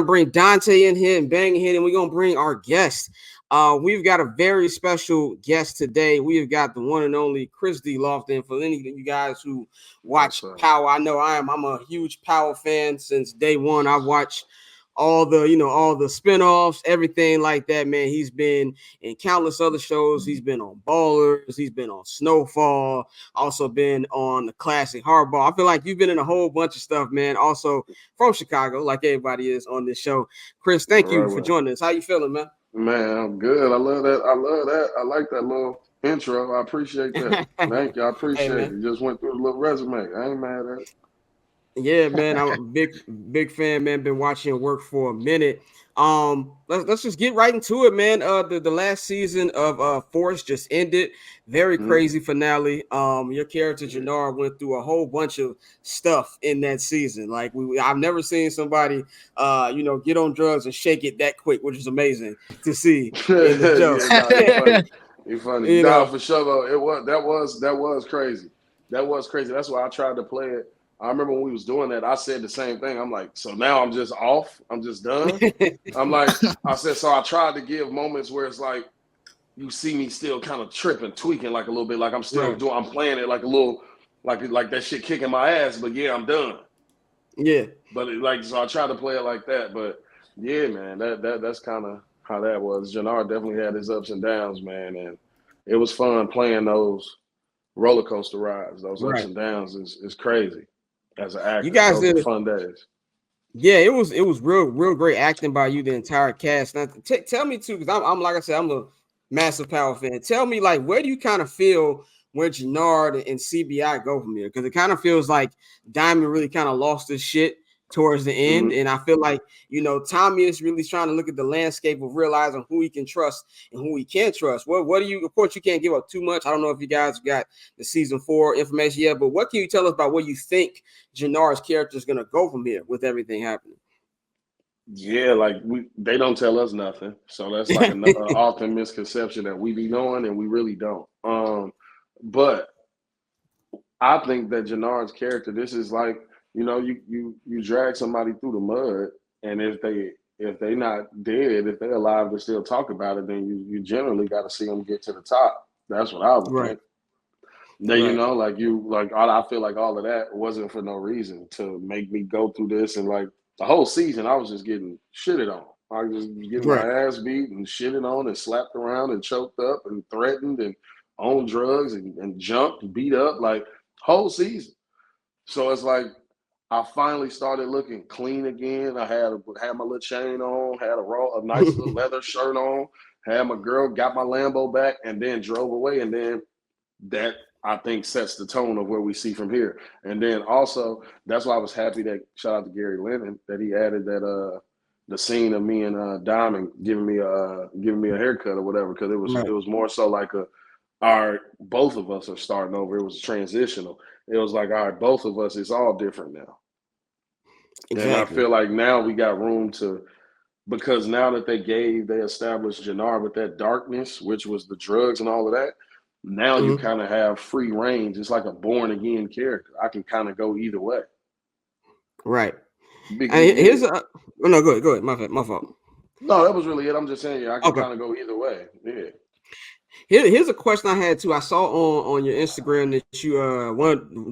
bring Dante in here and Bang in here, and we're gonna bring our guest. We've got a very special guest today. We've got the one and only Kris D. Lofton. For any of you guys who watch Power, I know I'm a huge Power fan since day one. I've watched all the spinoffs, everything like that, man. He's been in countless other shows. He's been on Ballers, he's been on Snowfall, also been on the classic Hardball. I feel like you've been in a whole bunch of stuff, man. Also from Chicago, like everybody is on this show. Kris, thank you for joining us. How you feeling, man? Man, I'm good. I love that. I like that little intro. I appreciate that. Thank you. I appreciate it. You just went through a little resume. I ain't mad at it. Yeah, man, I'm a big fan, man. Been watching your work for a minute. Let's just get right into it, man. The last season of Force just ended. Very crazy finale. Your character Jannar went through a whole bunch of stuff in that season. Like I've never seen somebody get on drugs and shake it that quick, which is amazing to see in the show. You're funny. No, for sure though. That was crazy. That was crazy. That's why I tried to play it. I remember when we was doing that, I said the same thing. I'm like, so now I'm just off. I'm just done. I'm like, I said, so I tried to give moments where it's like, you see me still kind of tripping, tweaking like a little bit, like I'm still I'm playing it like a little, like that shit kicking my ass, but yeah, I'm done. Yeah. But so I tried to play it like that. But yeah, man, that's kind of how that was. Jannar definitely had his ups and downs, man. And it was fun playing those roller coaster rides. Those ups and downs is crazy. As an actor, you guys did fun days. Yeah, it was real great acting by you, the entire cast. Now, tell me too, because I'm like I said, I'm a massive Power fan. Tell me, like, where do you kind of feel where Jannar and CBI go from here? Because it kind of feels like Diamond really kind of lost his shit towards the end, and I feel like Tommy is really trying to look at the landscape of realizing who he can trust and who he can't trust. What do you? Of course, you can't give up too much. I don't know if you guys got the season 4 information yet, but what can you tell us about where you think Jannar's character is going to go from here with everything happening? Yeah, like they don't tell us nothing, so that's like an often misconception that we be knowing and we really don't. But I think that Jannar's character, this is like, you drag somebody through the mud, and if they not dead, if they're alive to still talk about it, then you generally got to see them get to the top. That's what I would think. Then I feel like all of that wasn't for no reason to make me go through this, and like the whole season I was just getting shitted on. I was just getting my ass beat and shitted on and slapped around and choked up and threatened and on drugs and jumped and beat up like whole season. So it's like I finally started looking clean again. I had my little chain on, had a nice little leather shirt on, had my girl, got my Lambo back, and then drove away. And then that, I think, sets the tone of where we see from here. And then also, that's why I was happy that, shout out to Gary Lennon, that he added that the scene of me and Diamond giving me a haircut or whatever, because it was more so like all right, both of us are starting over. It was transitional. It was like, all right, both of us, it's all different now. Exactly. And I feel like now we got room to, because now that they established Jannar with that darkness, which was the drugs and all of that, now you kind of have free range. It's like a born again character. I can kind of go either way. Right. Here's no, go ahead. My fault. No, that was really it. I'm just saying, I can kind of go either way. Yeah. Here's a question I had too. I saw on your Instagram that you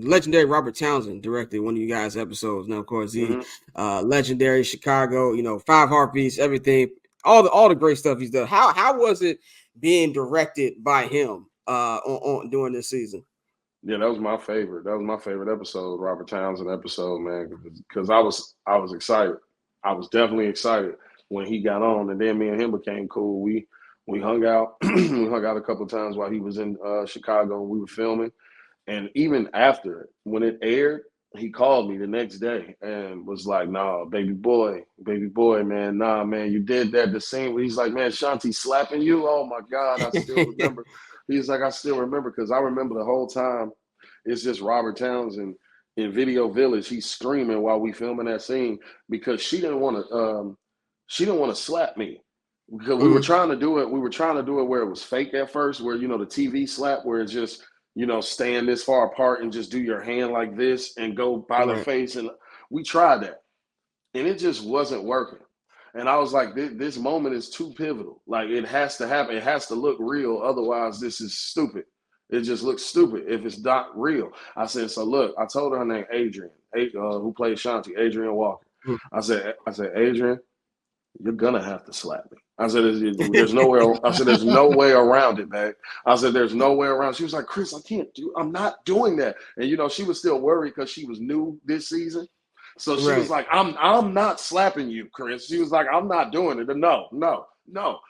legendary Robert Townsend directed one of you guys' episodes. Now, of course, he legendary Chicago, 5 Heartbeats, everything, all the great stuff he's done. How was it being directed by him on during this season? Yeah, that was my favorite. That was my favorite episode, Robert Townsend episode, man, because I was excited. I was definitely excited when he got on, and then me and him became cool. We hung out. We hung out a couple of times while he was in Chicago. We were filming, and even after, when it aired, he called me the next day and was like, "Nah, baby boy, man, nah, man, you did that." The same. He's like, "Man, Shanti slapping you? Oh my God, I still remember." He's like, "I still remember because I remember the whole time. It's just Robert Townsend in Video Village. He's screaming while we filming that scene because she didn't want to slap me." Because we were trying to do it. We were trying to do it where it was fake at first, where, the TV slap, where it's just, stand this far apart and just do your hand like this and go by the face. And we tried that. And it just wasn't working. And I was like, this moment is too pivotal. Like, it has to happen. It has to look real. Otherwise, this is stupid. It just looks stupid if it's not real. I said, so look, I told her name Adrian, who played Shanti, Adrian Walker. I said, Adrian, you're gonna have to slap me. I said, there's no way. I said, there's no way around it, man. I said, there's no way around. She was like, Kris, I'm not doing that. And she was still worried because she was new this season. So she was like, I'm not slapping you, Kris. She was like, I'm not doing it. No.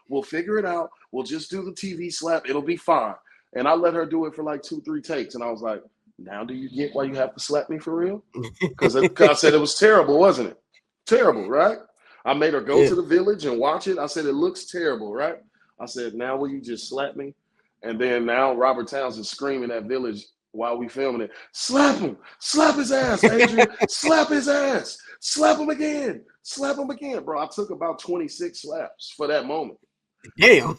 We'll figure it out. We'll just do the TV slap. It'll be fine. And I let her do it for like 2-3 takes. And I was like, now do you get why you have to slap me for real? Because I said it was terrible, wasn't it? Terrible, right? I made her go to the village and watch it. I said, it looks terrible, right? I said, now will you just slap me? And then now Robert Towns is screaming at village while we filming it. Slap him. Slap his ass, Adrian. Slap his ass. Slap him again. Slap him again. Bro, I took about 26 slaps for that moment. Damn.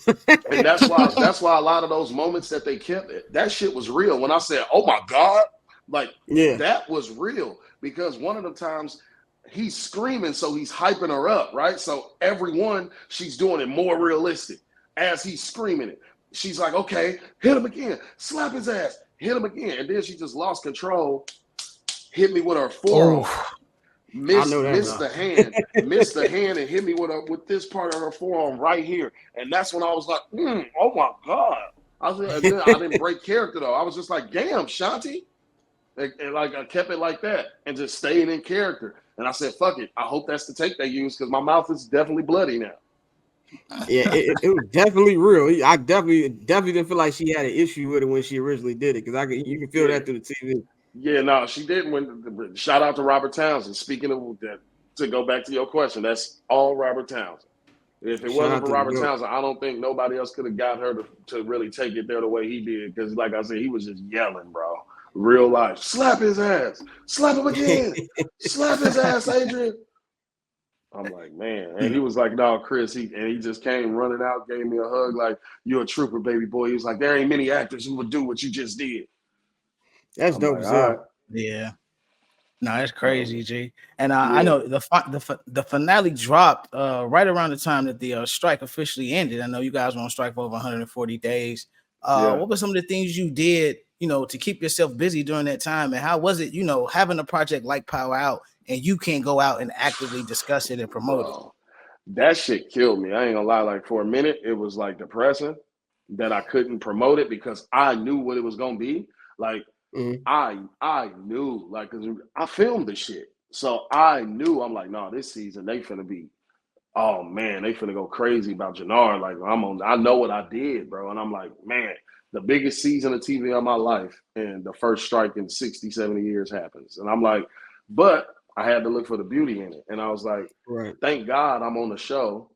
And that's why a lot of those moments that they kept, that shit was real. When I said, oh my God, like that was real. Because one of the times he's screaming, so he's hyping her up, right? So everyone, she's doing it more realistic as he's screaming it. She's like, okay, hit him again, slap his ass, hit him again. And then she just lost control, hit me with her forearm. Missed the hand and hit me with this part of her forearm right here. And that's when I was like, oh my God. I didn't break character though. I was just like, damn, Shanti. And like I kept it like that and just staying in character. And I said, fuck it. I hope that's the take they use because my mouth is definitely bloody now. Yeah, it was definitely real. I definitely didn't feel like she had an issue with it when she originally did it because you can feel that through the TV. Yeah, no, she didn't. Shout out to Robert Townsend. Speaking of that, to go back to your question, that's all Robert Townsend. If it wasn't for Robert Townsend, I don't think nobody else could have got her to really take it there the way he did. Because, like I said, he was just yelling, bro. Real life. Slap his ass. Slap him again. Slap his ass, Adrian. I'm like, man. And he was like, no, Kris. He just came running out, gave me a hug, like, you're a trooper, baby boy. He was like, there ain't many actors who would do what you just did. That's dope as hell. Yeah. No, that's crazy, G. And I know the finale dropped right around the time that the strike officially ended. I know you guys were on strike for over 140 days. What were some of the things you did, to keep yourself busy during that time? And how was it, having a project like Power Out and you can't go out and actively discuss it and promote it? That shit killed me. I ain't gonna lie. Like for a minute, it was like depressing that I couldn't promote it because I knew what it was gonna be. Like I knew, like, cause I filmed the shit, so I knew. I'm like, no, this season they finna be, oh man, they finna go crazy about Jannar. Like I know what I did, bro, and I'm like, man, the biggest season of TV of my life, and the first strike in 60, 70 years happens, and I'm like, but I had to look for the beauty in it, and I was like, thank God I'm on a show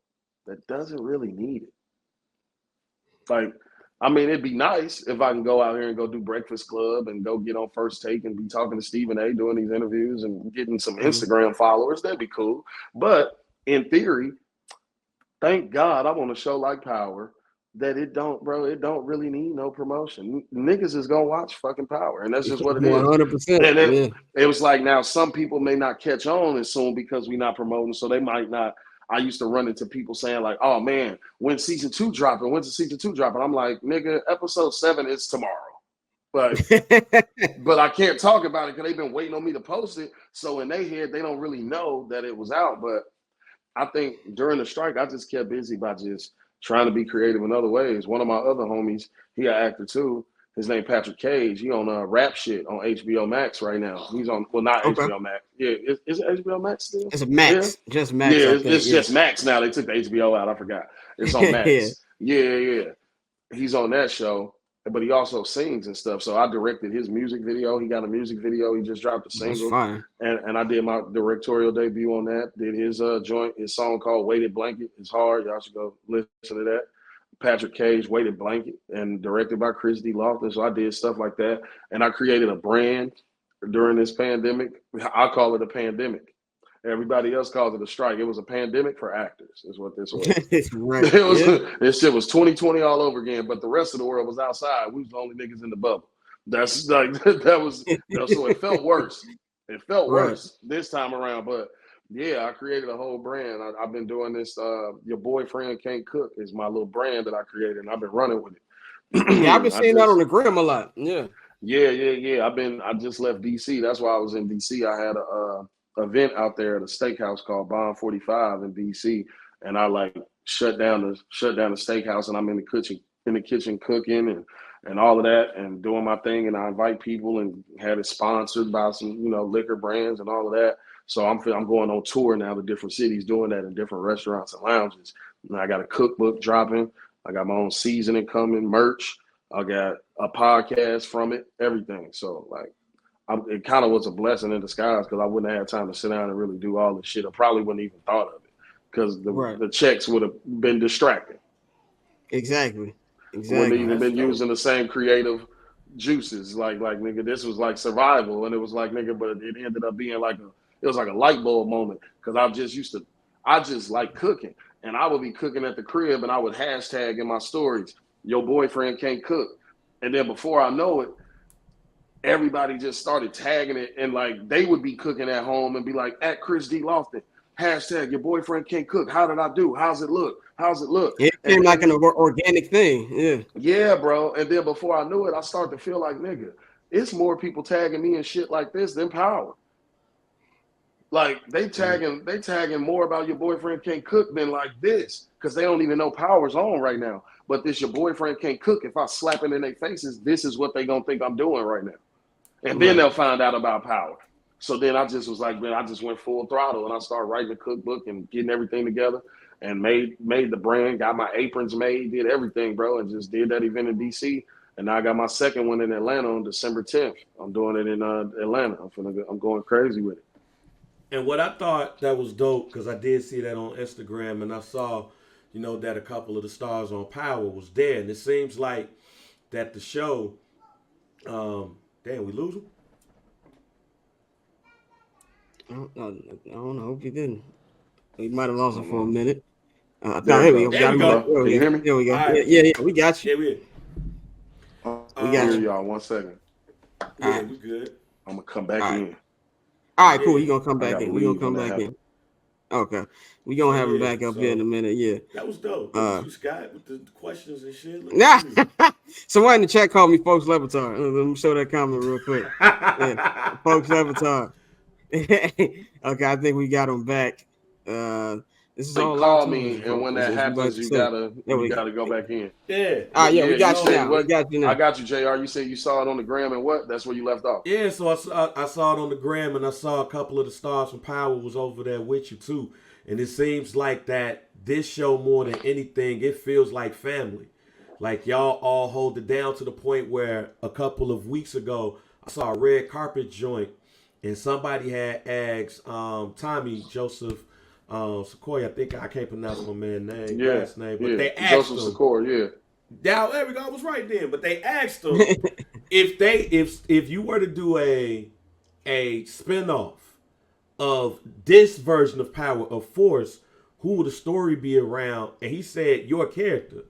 that doesn't really need it. Like, I mean, it'd be nice if I can go out here and go do Breakfast Club and go get on First Take and be talking to Stephen A. doing these interviews and getting some Instagram followers. That'd be cool. But in theory, thank God I'm on a show like Power that it don't really need no promotion. Niggas is gonna watch fucking Power, and that's just what it is. 100%. And it was like, now some people may not catch on as soon because we're not promoting, so they might not. I used to run into people saying like, oh man, when's season 2 dropping? When's the season 2 dropping? I'm like, nigga, episode 7 is tomorrow. But I can't talk about it because they've been waiting on me to post it. So in their head, they don't really know that it was out. But I think during the strike, I just kept busy by just trying to be creative in other ways. One of my other homies, he an actor too. His name Patrick Cage. He on rap shit on HBO Max right now. He's on, well, not HBO Max. Yeah, is it HBO Max still? It's a Max, just Max. Yeah, it's just Max now. They took the HBO out. I forgot. It's on Max. Yeah. He's on that show, but he also sings and stuff. So I directed his music video. He got a music video. He just dropped a single, and I did my directorial debut on that. Did his his song called "Weighted Blanket." It's hard. Y'all should go listen to that. Patrick Cage, Weighted Blanket, and directed by Kris D. Lofton. So I did stuff like that. And I created a brand during this pandemic. I call it a pandemic. Everybody else calls it a strike. It was a pandemic for actors, is what this was. This shit was 2020 all over again, but the rest of the world was outside. We was the only niggas in the bubble. That's like, that was, so it felt worse. It felt worse this time around, but Yeah, I created a whole brand. I've been doing this. Your boyfriend can't cook is my little brand that I created, and I've been running with it. Yeah, I've been seeing that on the gram a lot. Yeah. Yeah. I just left DC. That's why I was in DC. I had a event out there at a steakhouse called Bond 45 in DC, and I like shut down the steakhouse, and I'm in the kitchen cooking and all of that and doing my thing, and I invite people and had it sponsored by some liquor brands and all of that. So I'm going on tour now to different cities doing that in different restaurants and lounges. And I got a cookbook dropping. I got my own seasoning coming, merch. I got a podcast from it, everything. So like, it kind of was a blessing in disguise because I wouldn't have had time to sit down and really do all this shit. I probably wouldn't even thought of it because the checks would have been distracting. Exactly. Wouldn't even been using the same creative juices. Like nigga, this was like survival, and it was like nigga, but it ended up being like it was like a light bulb moment because I just like cooking, and I would be cooking at the crib, and I would hashtag in my stories, "Your boyfriend can't cook," and then before I know it, everybody just started tagging it, and like they would be cooking at home and be like, "At Kris D. Lofton, hashtag your boyfriend can't cook. How did I do? How's it look? How's it look?" It became like an organic thing. Yeah. Yeah, bro. And then before I knew it, I started to feel like, nigga, it's more people tagging me and shit like this than Power. Like they tagging more about your boyfriend can't cook than like this because they don't even know Power's on right now. But this your boyfriend can't cook. If I slap it in their faces, this is what they gonna think I'm doing right now. And then they'll find out about Power. So then I just was like, man, I just went full throttle and I started writing the cookbook and getting everything together and made the brand, got my aprons made, did everything, bro, and just did that event in DC. And now I got my second one in Atlanta on December 10th. I'm doing it in Atlanta. I'm going crazy with it. And what I thought that was dope, because I did see that on Instagram, and I saw, that a couple of the stars on Power was there, and it seems like that the show, damn, we lose them? I don't know. Hope you didn't. We might have lost it for a minute. Here we go. Can you hear me? Here we go. Right. Yeah, we got you. Yeah, we got you, y'all. 1 second. Yeah, we good. I'm gonna come back in. All right, cool. You gonna come back in? We gonna come back in. Okay, we gonna have him back up here in a minute. Yeah, that was dope. You Scott with the questions and shit. Nah. Someone in the chat called me Folks Levitar. Let me show that comment real quick. Yeah, Folks Levitar. Okay, I think we got him back. This is all call me, and when that happens, you gotta go back in. Yeah. Yeah, we got you now. We got you now. I got you, JR. You said you saw it on the gram, and what? That's where you left off. Yeah, so I saw it on the gram, and I saw a couple of the stars from Power was over there with you too. And it seems like that this show, more than anything, it feels like family. Like y'all all hold it down to the point where a couple of weeks ago, I saw a red carpet joint, and somebody had asked Tommy Joseph Sequoia, I think I can't pronounce my man's last name, but they asked Joseph him. Sequoia, Now there we go. I was right then, but they asked him if you were to do a spinoff of this version of Power of Force, who would the story be around? And he said your character.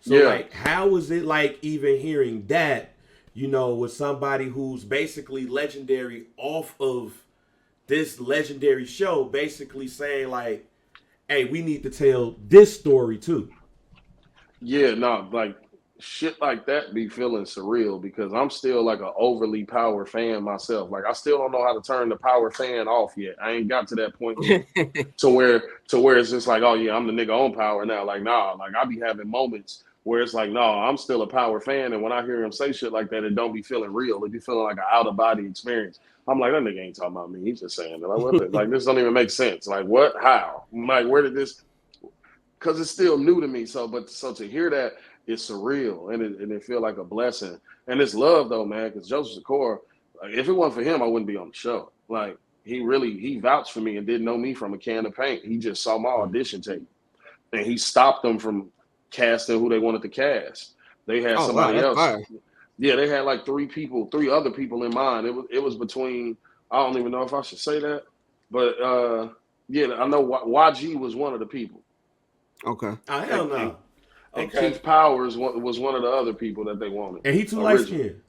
So like, how is it like even hearing that? With somebody who's basically legendary off of this legendary show, basically saying like, hey, we need to tell this story too. Yeah, no, like shit like that be feeling surreal because I'm still like an overly Power fan myself. Like I still don't know how to turn the Power fan off yet. I ain't got to that point yet. to where it's just like, oh yeah, I'm the nigga on Power now. Like, nah, like I be having moments where it's like, no, I'm still a Power fan. And when I hear him say shit like that, it don't be feeling real. It be feeling like an out-of-body experience. I'm like, that nigga ain't talking about me. He's just saying that. Like, what like, this don't even make sense. Like, what? How? I'm like, where did this? Because it's still new to me. So to hear that, it's surreal. And it feel like a blessing. And it's love, though, man, because Joseph Secor, like, if it wasn't for him, I wouldn't be on the show. Like, he vouched for me and didn't know me from a can of paint. He just saw my audition tape. And he stopped them from casting who they wanted to cast. They had somebody else. Fire. Yeah, they had like three other people in mind. It was between, I don't even know if I should say that, but yeah, I know YG was one of the people. Okay. Oh, hell no. And Keith Powers was one of the other people that they wanted. And he too light skinned.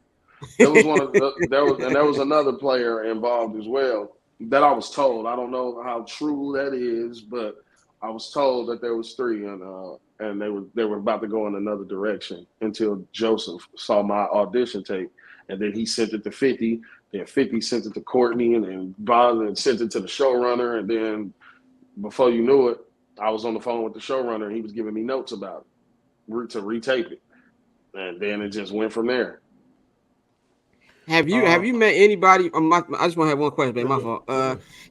There was there was another player involved as well. that I was told. I don't know how true that is, but I was told that there was 3, and they were about to go in another direction until Joseph saw my audition tape, and then he sent it to 50. Then 50 sent it to Courtney, and then Bond sent it to the showrunner, and then before you knew it, I was on the phone with the showrunner, and he was giving me notes about it to retape it, and then it just went from there. Have you met anybody? I just want to have one question, babe. My fault.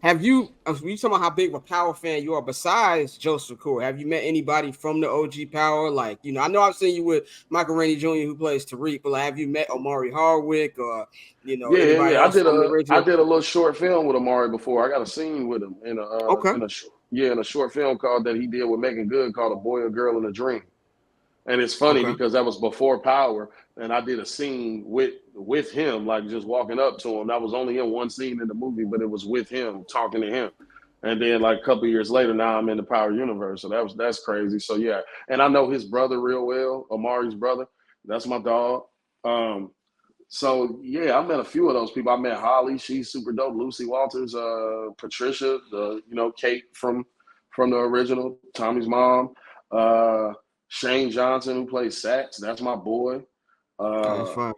Have you talking about how big of a Power fan you are besides Joseph Core? Have you met anybody from the OG Power? Like, I know I've seen you with Michael Rainey Jr., who plays Tariq, but like, have you met Omari Hardwick or anybody else from the original? I did a little short film with Omari before. I got a scene with him in a short film called that he did with Megan Good called A Boy, a Girl, and a Dream. And it's funny because that was before Power, and I did a scene with him, like just walking up to him. That was only in one scene in the movie, but it was with him, talking to him. And then like a couple of years later, now I'm in the Power universe. So that's crazy. So yeah, and I know his brother real well, Omari's brother. That's my dog. So yeah, I met a few of those people. I met Holly, she's super dope. Lucy Walters, Patricia, Kate from the original, Tommy's mom. Shane Johnson, who plays sax, that's my boy. That's fine.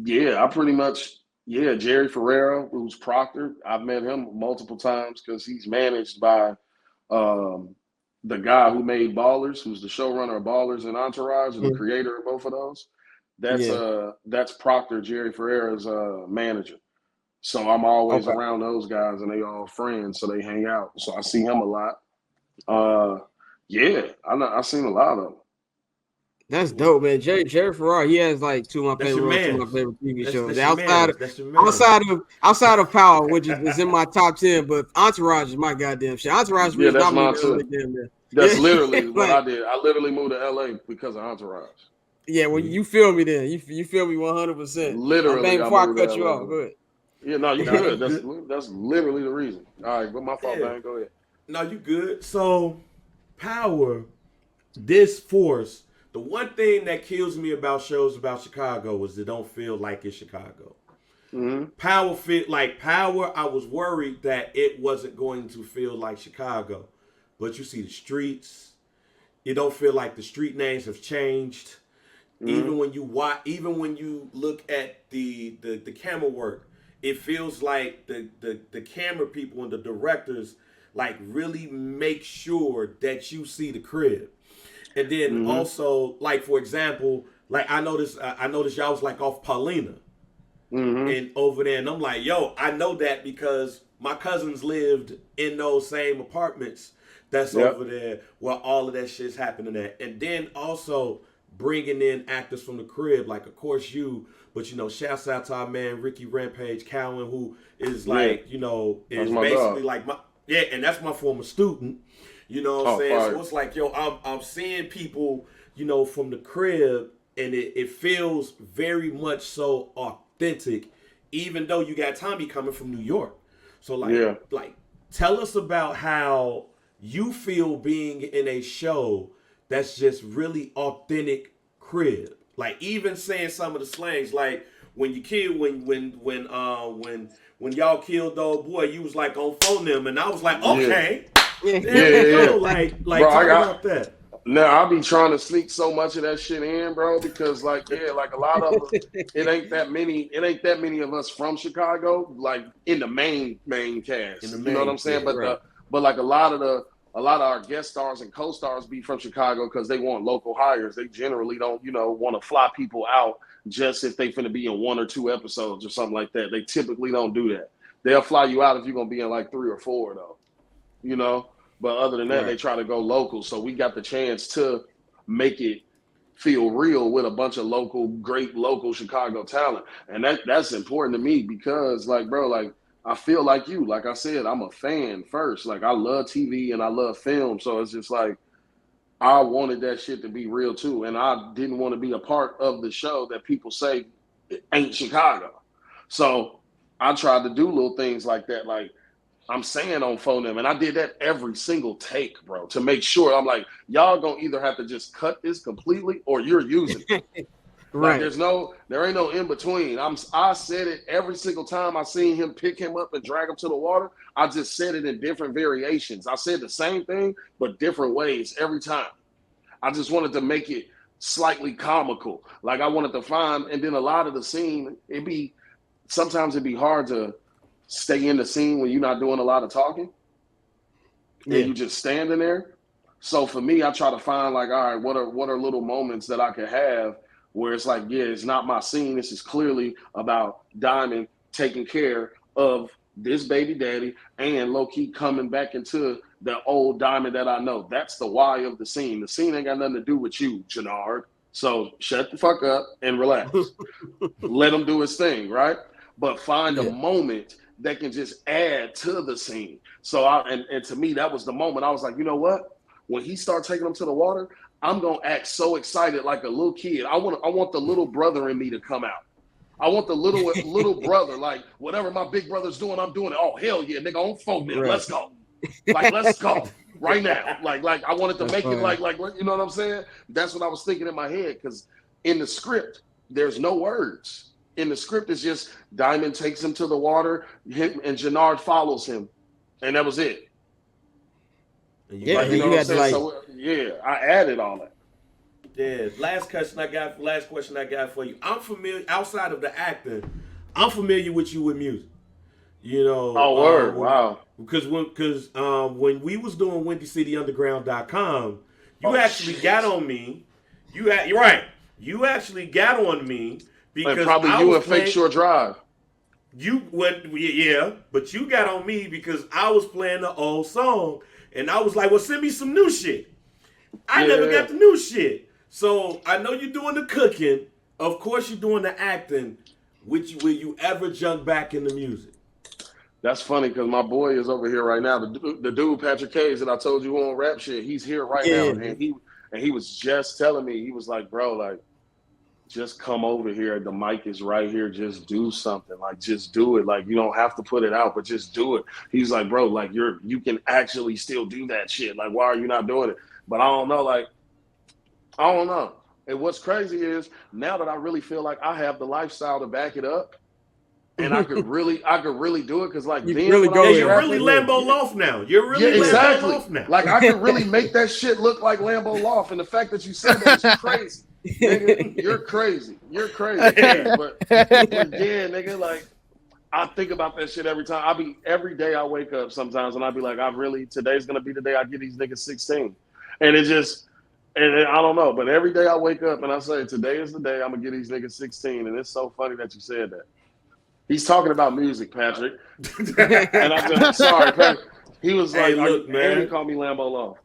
Yeah, I pretty much, Jerry Ferreira, who's Proctor. I've met him multiple times because he's managed by the guy who made Ballers, who's the showrunner of Ballers and Entourage, and the creator of both of those. That's Proctor, Jerry Ferreira's manager. So I'm always around those guys, and they all friends, so they hang out. So I see him a lot. I've seen a lot of them. That's dope, man. Jerry Ferrara, he has like two of my favorite TV shows. Outside of Power, which is in my top 10, but Entourage is my goddamn shit. Entourage really that's mine too. That's literally what I did. I literally moved to LA because of Entourage. Yeah, well, you feel me then. You feel me 100%. Literally, before I cut you off, go ahead. Yeah, no, you good. That's literally the reason. All right, but my fault, man. Go ahead. No, you good. So, Power, this force. The one thing that kills me about shows about Chicago is they don't feel like it's Chicago. Mm-hmm. Power, I was worried that it wasn't going to feel like Chicago. But you see the streets. It don't feel like the street names have changed. Mm-hmm. Even when you look at the camera work, it feels like the camera people and the directors like really make sure that you see the crib. And then also, like, for example, like I noticed y'all was like off Paulina and over there. And I'm like, yo, I know that because my cousins lived in those same apartments that's over there where all of that shit's happening at. And then also bringing in actors from the crib, like, of course, but, shouts out to our man, Ricky Rampage Cowan, who is like, is basically dog. Like and that's my former student. You know what I'm saying? Fire. So it's like, yo, I'm seeing people, from the crib, and it feels very much so authentic, even though you got Tommy coming from New York. So like tell us about how you feel being in a show that's just really authentic crib. Like even saying some of the slangs, like when you killed when y'all killed the old boy, you was like on phone them, and I was like, okay. Yeah. Like bro, talk about that. Now I be trying to sneak so much of that shit in, bro, because like a lot of us, it ain't that many of us from Chicago, like in the main cast. You know what I'm saying? But like a lot of our guest stars and co-stars be from Chicago because they want local hires. They generally don't, want to fly people out just if they finna be in 1 or 2 episodes or something like that. They typically don't do that. They'll fly you out if you're gonna be in like 3 or 4 though. But other than that, they try to go local. So we got the chance to make it feel real with a bunch of great local Chicago talent. And that's important to me because, like, bro, like, I feel like you. Like I said, I'm a fan first. Like, I love TV and I love film. So it's just like, I wanted that shit to be real too. And I didn't want to be a part of the show that people say ain't Chicago. So I tried to do little things like that. Like, I'm saying on phone them, and I did that every single take, bro, to make sure. I'm like, y'all gonna either have to just cut this completely or you're using it. Like there ain't no in between. I said it every single time I seen him pick him up and drag him to the water. I just said it in different variations. I said the same thing, but different ways every time. I just wanted to make it slightly comical. Like I wanted to find, and then a lot of the scene, sometimes it'd be hard to stay in the scene when you're not doing a lot of talking. Yeah. And you just standing there. So for me, I try to find like, all right, what are little moments that I could have where it's like, yeah, it's not my scene. This is clearly about Diamond taking care of this baby daddy and low-key coming back into the old Diamond that I know. That's the why of the scene. The scene ain't got nothing to do with you, Jannard. So shut the fuck up and relax. Let him do his thing, right? But find a moment that can just add to the scene. So and to me, that was the moment I was like, you know what? When he started taking them to the water, I'm gonna act so excited like a little kid. I want the little brother in me to come out. I want the little brother, like whatever my big brother's doing, I'm doing it. Oh hell yeah, nigga, on phone man. Let's go. Like let's go right now. Like I wanted to make it like you know what I'm saying? That's what I was thinking in my head, because in the script, there's no words. In the script, it's just Diamond takes him to the water, and Jannard follows him, and that was it. Yeah, like, you know what I'm saying? So I added all that. Yeah, last question I got for you. I'm familiar outside of the acting. I'm familiar with you with music. You know. Oh, word! Wow. Because when we was doing WindyCityUnderground.com, you actually got on me. You're right. You actually got on me because and probably you and Fake Shore Drive. You went, but you got on me because I was playing the old song, and I was like, "Well, send me some new shit." I never got the new shit, so I know you're doing the cooking. Of course, you're doing the acting. Will you ever jump back into music? That's funny because my boy is over here right now. The dude Patrick Hayes that I told you on rap shit, he's here right now, and he was just telling me, he was like, "Bro, like, just come over here. The mic is right here. Just do something. Like, just do it. Like, you don't have to put it out, but just do it." He's like, "Bro, like you can actually still do that shit. Like, why are you not doing it?" But I don't know. Like, I don't know. And what's crazy is now that I really feel like I have the lifestyle to back it up, and I could really do it, because like you then really go. You're really Lambo Loft now. You're really Lambo Loft now. Like I could really make that shit look like Lambo Loft, and the fact that you said that is crazy. Nigga, you're crazy. You're crazy. But yeah, nigga, like I think about that shit every time. Every day I wake up sometimes, and I be like, today's gonna be the day I get these niggas 16, and I don't know, but every day I wake up and I say, today is the day I'm gonna get these niggas 16, and it's so funny that you said that. He's talking about music, Patrick. And I'm just sorry, Patrick. He was like, look, man. He called me Lambo Loft.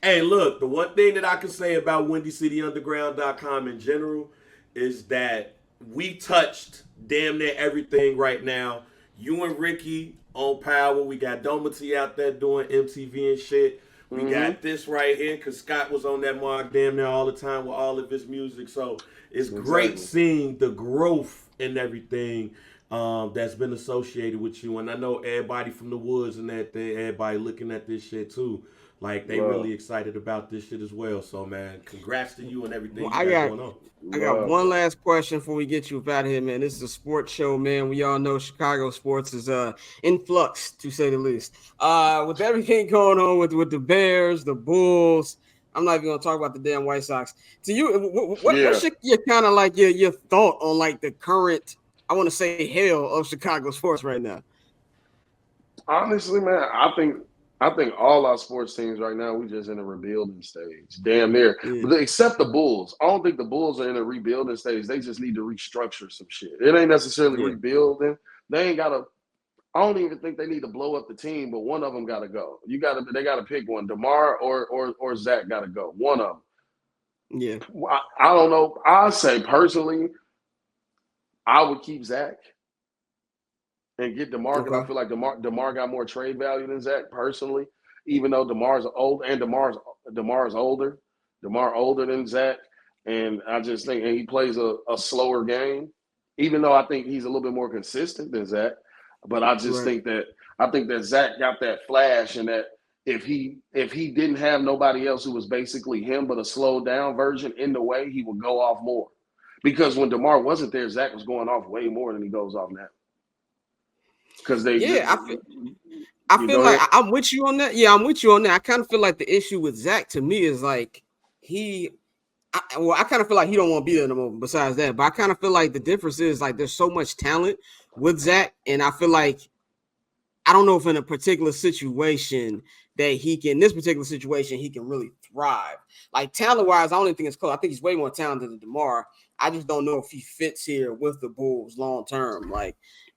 Hey, look, the one thing that I can say about WindyCityUnderground.com in general is that we touched damn near everything right now. You and Ricky on Power. We got Domity out there doing MTV and shit. We got this right here because Scott was on that mark damn near all the time with all of his music. So it's great seeing the growth and everything that's been associated with you. And I know everybody from the woods and that thing, everybody looking at this shit too. Like, they really excited about this shit as well. So, man, congrats to you and everything you got going on. I got one last question before we get you out of here, man. This is a sports show, man. We all know Chicago sports is in flux, to say the least. With everything going on with the Bears, the Bulls, I'm not even going to talk about the damn White Sox. To you, what's your kind of like your thought on like the current, I want to say, hell of Chicago sports right now? Honestly, man, I think all our sports teams right now, we just in a rebuilding stage. Damn near. Except the Bulls. I don't think the Bulls are in a rebuilding stage. They just need to restructure some shit. It ain't necessarily rebuilding. They ain't got to – I don't even think they need to blow up the team, but one of them got to go. They got to pick one. DeMar or Zach got to go. One of them. Yeah. I don't know. I say personally, I would keep Zach and get DeMar, because I feel like DeMar got more trade value than Zach personally, even though DeMar's old and DeMar's older. DeMar older than Zach, and I just think he plays a slower game, even though I think he's a little bit more consistent than Zach. But I just think that Zach got that flash, and that if he didn't have nobody else who was basically him but a slowed down version in the way, he would go off more. Because when DeMar wasn't there, Zach was going off way more than he goes off now. Because they, I feel like I'm with you on that. Yeah, I'm with you on that. I kind of feel like the issue with Zach to me is like I kind of feel like he don't want to be there no more. Besides that, but I kind of feel like the difference is like there's so much talent with Zach, and I feel like I don't know if in a particular situation that he can really thrive. Like talent-wise, I don't even think it's close. I think he's way more talented than DeMar. I just don't know if he fits here with the Bulls long term. Like,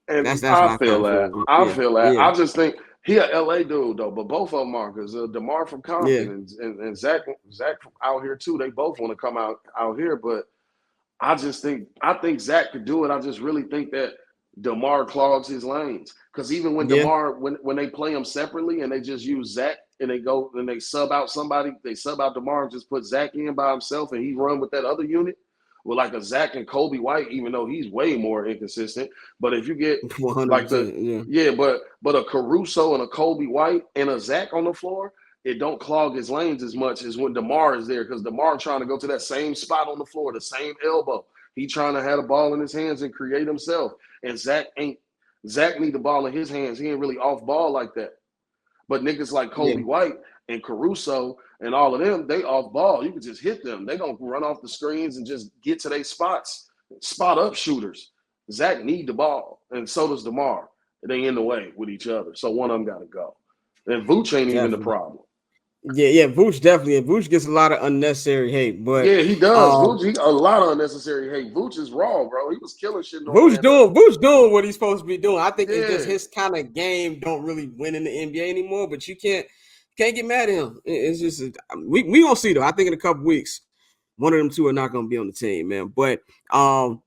and that's I feel that. I feel that. Yeah. I just think he an LA dude though, but both of them are, because DeMar from Compton and Zach out here too. They both want to come out here, but I think Zach could do it. I just really think that DeMar clogs his lanes, because even when DeMar when they play him separately and they just use Zach and they go and they sub out somebody, they sub out DeMar and just put Zach in by himself and he run with that other unit. With like a Zach and Kobe White, even though he's way more inconsistent. But if you get like but a Caruso and a Kobe White and a Zach on the floor, it don't clog his lanes as much as when DeMar is there, because DeMar trying to go to that same spot on the floor, the same elbow. He trying to have the ball in his hands and create himself. And Zach need the ball in his hands. He ain't really off ball like that. But niggas like Kobe White and Caruso and all of them, they off ball. You can just hit them. They gonna run off the screens and just get to their spots. Spot up shooters. Zach need the ball, and so does DeMar. They in the way with each other. So one of them gotta go. And Vooch ain't even the problem. Yeah, Vooch definitely. Vooch gets a lot of unnecessary hate, but yeah, he does. Vooch, a lot of unnecessary hate. Vooch is wrong, bro. He was killing shit. Vooch doing what he's supposed to be doing. I think it's just his kind of game don't really win in the NBA anymore. But you can't get mad at him. It's just we gonna see though. I think in a couple weeks, one of them two are not gonna be on the team, man. But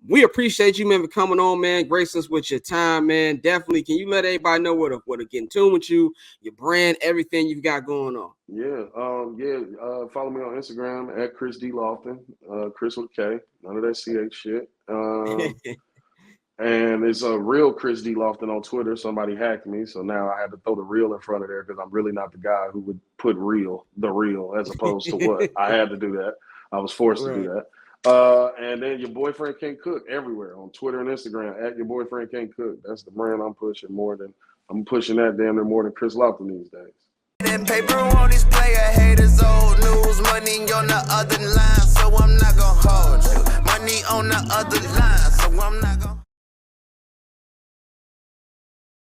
we appreciate you, man, for coming on, man. Grace us with your time, man. Definitely. Can you let everybody know where to get in tune with you, your brand, everything you've got going on? Yeah, follow me on Instagram at Kris D Lofton, Kris with a K, none of that CH shit. And it's a real Kris D Lofton on Twitter. Somebody hacked me, so now I had to throw the real in front of there because I'm really not the guy who would put the real, as opposed to what. I had to do that. I was forced to do that. And then Your Boyfriend Can't Cook everywhere on Twitter and Instagram at Your Boyfriend Can't Cook. That's the brand I'm pushing I'm pushing that damn near more than Kris Lofton these days. That paper on display, haters old news, money on the other line, so I'm not gonna hold you. Money on the other line.